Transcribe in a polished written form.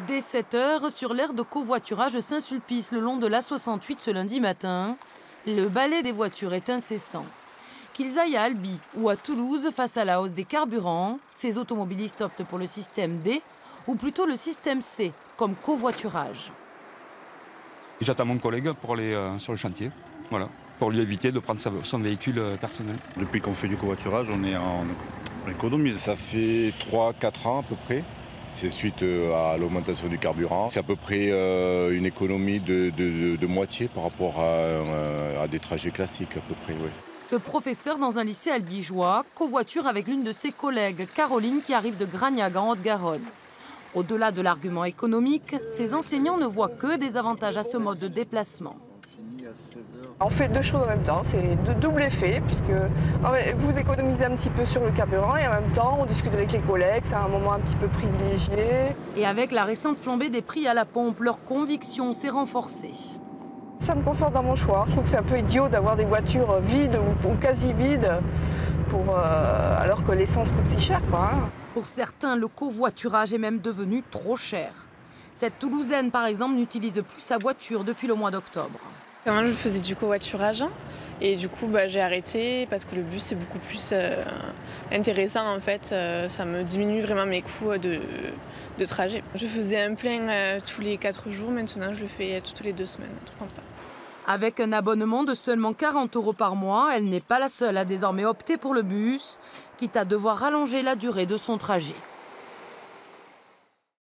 Dès 7 h, sur l'aire de covoiturage de Saint-Sulpice, le long de l'A68 ce lundi matin, le balai des voitures est incessant. Qu'ils aillent à Albi ou à Toulouse, face à la hausse des carburants, ces automobilistes optent pour le système D ou plutôt le système C, comme covoiturage. J'attends mon collègue pour aller sur le chantier, voilà, pour lui éviter de prendre son véhicule personnel. Depuis qu'on fait du covoiturage, on est en économie. Ça fait 3-4 ans à peu près. C'est suite à l'augmentation du carburant. C'est à peu près une économie de moitié par rapport à des trajets classiques à peu près, oui. Ce professeur dans un lycée albigeois covoiture avec l'une de ses collègues, Caroline, qui arrive de Gragnac en Haute-Garonne. Au-delà de l'argument économique, ces enseignants ne voient que des avantages à ce mode de déplacement. On fait deux choses en même temps, c'est de double effet, puisque vous économisez un petit peu sur le carburant et en même temps on discute avec les collègues, c'est un moment un petit peu privilégié. Et avec la récente flambée des prix à la pompe, leur conviction s'est renforcée. Ça me conforte dans mon choix. Je trouve que c'est un peu idiot d'avoir des voitures vides ou quasi vides alors que l'essence coûte si cher, quoi. Pour certains, le covoiturage est même devenu trop cher. Cette Toulousaine, par exemple, n'utilise plus sa voiture depuis le mois d'octobre. Moi, je faisais du covoiturage et du coup j'ai arrêté parce que le bus est beaucoup plus intéressant en fait. Ça me diminue vraiment mes coûts de trajet. Je faisais un plein tous les 4 jours, maintenant je le fais toutes les 2 semaines, un truc comme ça. Avec un abonnement de seulement 40 € par mois, elle n'est pas la seule à désormais opter pour le bus, quitte à devoir rallonger la durée de son trajet.